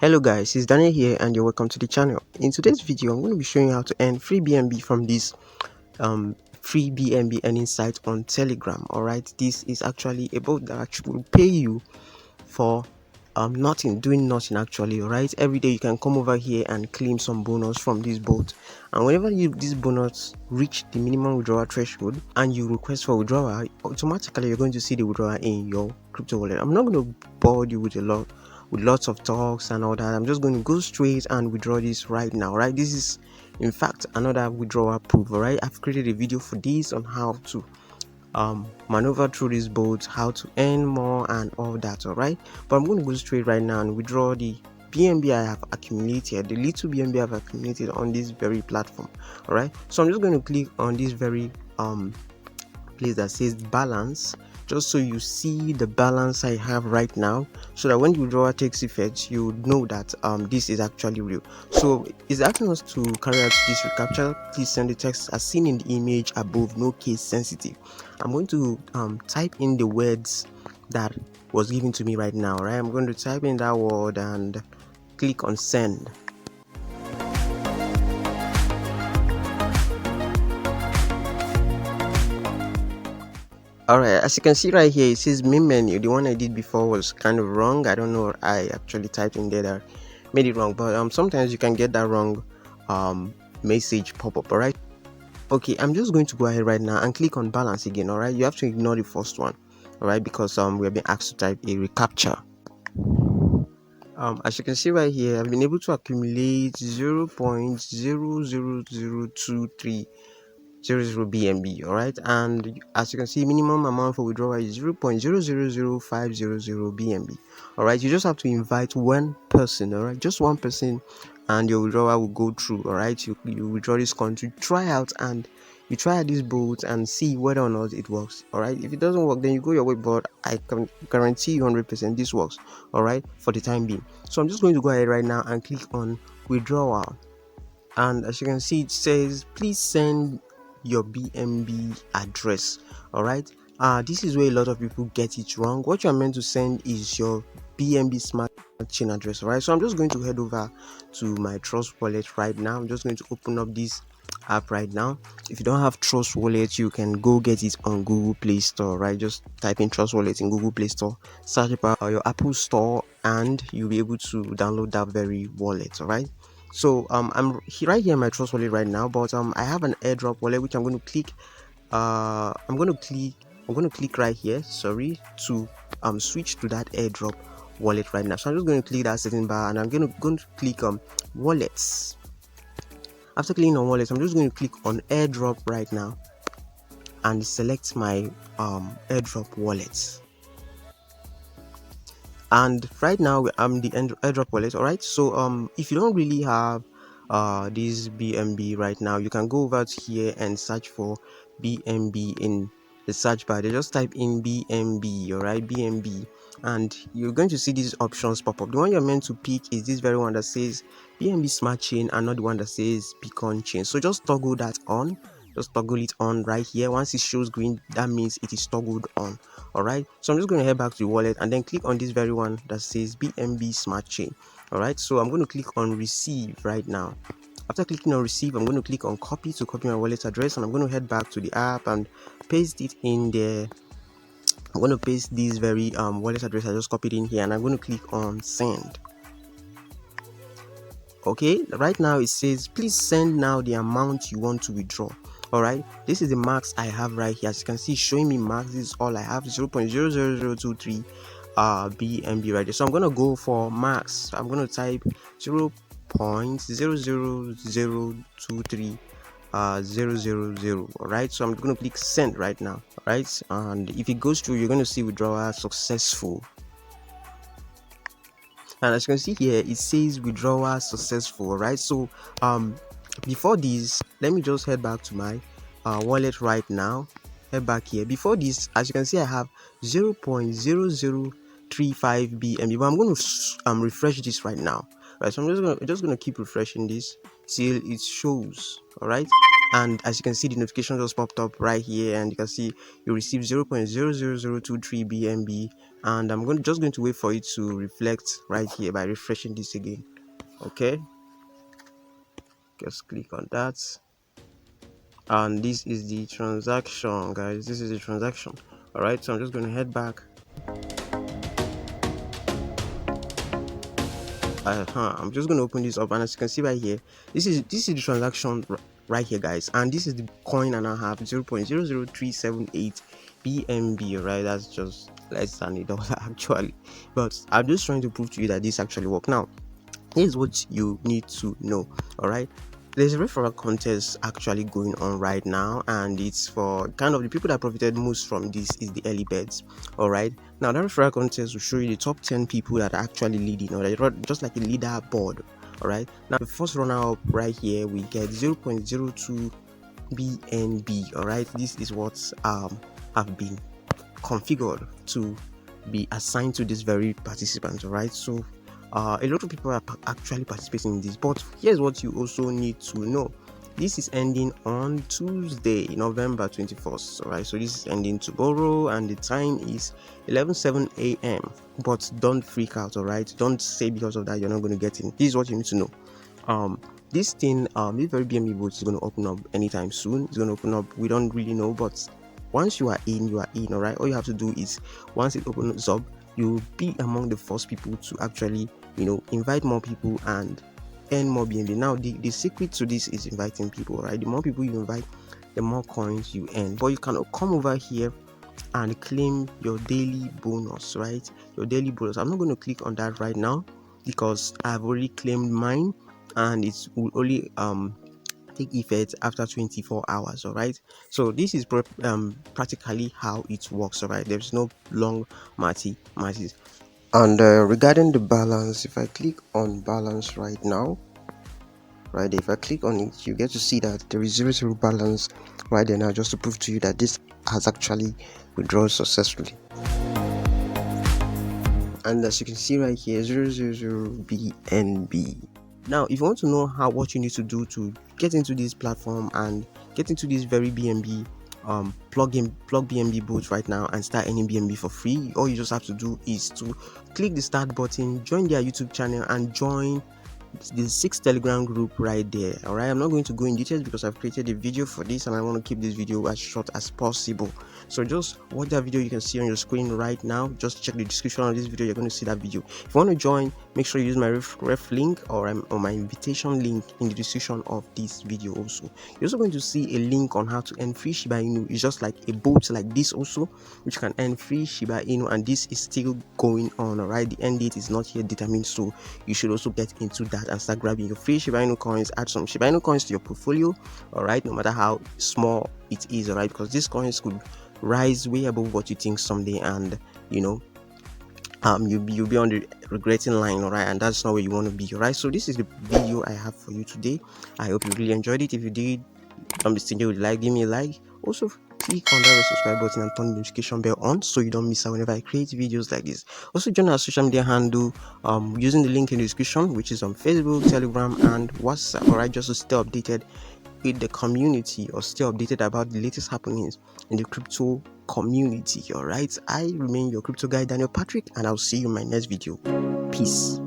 Hello guys, it's Daniel here and you're welcome to the channel. In today's video, I'm going to be showing you how to earn free BNB from this free BNB earning site on Telegram. Alright, this is actually a bot that actually will pay you for doing nothing actually. Alright, every day you can come over here and claim some bonus from this bot, and whenever this bonus reach the minimum withdrawal threshold and you request for withdrawal, automatically you're going to see the withdrawal in your crypto wallet. I'm not going to bore you with lots of talks and all that. I'm just going to go straight and withdraw this right now. Right, this is in fact another withdrawal proof. All right, I've created a video for this on how to maneuver through this boat, how to earn more and all that. All right, but I'm going to go straight right now and withdraw the BNB I have accumulated, the little BNB I've accumulated on this very platform. All right, so I'm just going to click on this very place that says balance, just so you see the balance I have right now, so that when the withdrawal takes effect, you know that this is actually real. So it's asking us to carry out this recapture. Please send the text as seen in the image above, no case sensitive. I'm going to type in the words that was given to me right now. Right, I'm going to type in that word and click on send. Alright, as you can see right here, it says main menu. The one I did before was kind of wrong. I don't know what I actually typed in there that made it wrong, but sometimes you can get that wrong message pop up. Alright, okay, I'm just going to go ahead right now and click on balance again. Alright, you have to ignore the first one, alright, because we have been asked to type a recapture. As you can see right here, I've been able to accumulate 0.0002300 BNB. all right, and as you can see, minimum amount for withdrawal is 0.000500 BNB. all right, you just have to invite one person, all right, just one person, and your withdrawal will go through. all right, you withdraw this coin to try out, and you try out this boat and see whether or not it works. all right, if it doesn't work, then you go your way, but I can guarantee you 100% this works. all right, for the time being. So I'm just going to go ahead right now and click on withdrawal, and as you can see, it says please send your BNB address. all right, this is where a lot of people get it wrong. What you are meant to send is your BNB smart chain address. all right, so I'm just going to head over to my Trust wallet right now. I'm just going to open up this app right now. If you don't have Trust wallet, you can go get it on Google Play Store. right, just type in Trust wallet in Google Play Store, search about your Apple Store, and you'll be able to download that very wallet. all right, so I'm right here in my Trust wallet right now, but I have an airdrop wallet which I'm going to click. I'm going to click right here, sorry, to switch to that airdrop wallet right now. So I'm just going to click that setting bar, and I'm going to click wallets. After clicking on wallets, I'm just going to click on airdrop right now and select my airdrop wallet. And right now I'm the airdrop wallet. all right, so if you don't really have this BNB right now, you can go over to here and search for BNB in the search bar. They just type in BNB, all right, BNB, and you're going to see these options pop up. The one you're meant to pick is this very one that says BNB smart chain, and not the one that says beacon chain. So just toggle that on. Just toggle it on right here. Once it shows green, that means it is toggled on. all right, so I'm just going to head back to the wallet and then click on this very one that says BNB smart chain. all right, so I'm going to click on receive right now. After clicking on receive, I'm going to click on copy to copy my wallet address, and I'm going to head back to the app and paste it in there. I'm going to paste this very wallet address I just copied in here, and I'm going to click on send. Okay, right now it says please send now the amount you want to withdraw. all right, this is the max I have right here. As you can see, showing me max. This is all I have, 0.00023 BNB right there. So I'm gonna go for max. I'm gonna type 0.00023 000. all right, so I'm gonna click send right now. all right, and if it goes through, you're gonna see withdrawal successful. And as you can see here, it says withdrawal successful. right, so before this, let me just head back to my wallet right now. Head back here. Before this, as you can see, I have 0.0035 BNB, but I'm going to refresh this right now. right, so I'm just gonna keep refreshing this till it shows. all right, And as you can see, the notification just popped up right here, and you can see you received 0.00023 BNB. And I'm just going to wait for it to reflect right here by refreshing this again. Okay, just click on that, and this is the transaction, guys. This is the transaction. All right, so I'm just going to head back. I'm just going to open this up, and as you can see right here, this is the transaction right here, guys, and this is the coin, and I have 0.00378 BNB. Right, that's just less than $1 actually, but I'm just trying to prove to you that this actually works. Now here's what you need to know. All right, there's a referral contest actually going on right now, and it's for kind of the people that profited most from this is the early birds. All right, now that referral contest will show you the top 10 people that are actually leading, or just like a leader board. All right, now the first runner up right here, we get 0.02 BNB. All right, this is what have been configured to be assigned to this very participant. All right, so a lot of people are actually participating in this, but here's what you also need to know. This is ending on Tuesday, November 21st. All right, so this is ending tomorrow, and the time is 11:07 a.m. But don't freak out. All right, don't say because of that you're not going to get in. This is what you need to know. This thing, this very BNB boat is going to open up anytime soon. It's going to open up, we don't really know, but once you are in, you are in. All right, all you have to do is, once it opens up, you'll be among the first people to actually, invite more people and earn more BNB. Now the secret to this is inviting people. Right, the more people you invite, the more coins you earn. But you can come over here and claim your daily bonus. Right, your daily bonus. I'm not going to click on that right now because I've already claimed mine, and it will only take effect after 24 hours. All right, so this is practically how it works. All right, there's no long maths. And regarding the balance, if I click on balance right now, right, if I click on it, you get to see that there is zero balance right there now, just to prove to you that this has actually withdrawn successfully. And as you can see right here, 000 BNB. Now if you want to know what you need to do to get into this platform and get into this very BNB plug BNB boot right now and start earning BNB for free, all you just have to do is to click the start button, join their YouTube channel, and join the 6 Telegram group right there. All right, I'm not going to go in details because I've created a video for this and I want to keep this video as short as possible. So just watch that video you can see on your screen right now. Just check the description of this video, you're going to see that video. If you want to join, make sure you use my ref link or my invitation link in the description of this video. Also, you're also going to see a link on how to earn free Shiba Inu. It's just like a boat like this also, which can earn free Shiba Inu, and this is still going on. All right, the end date is not yet determined, so you should also get into that and start grabbing your free Shiba Inu coins. Add some Shiba Inu coins to your portfolio. All right, no matter how small it is. All right, because these coins could rise way above what you think someday, and you'll be on the regretting line. All right, and that's not where you want to be. All right, so this is the video I have for you today. I hope you really enjoyed it. If you did, don't be stingy with a like, give me a like. Also click on that subscribe button and turn the notification bell on so you don't miss out whenever I create videos like this. Also join our social media handle using the link in the description, which is on Facebook, Telegram, and WhatsApp. All right, just to stay updated with the community or stay updated about the latest happenings in the crypto community. All right, I remain your crypto guy, Daniel Patrick, and I'll see you in my next video. Peace.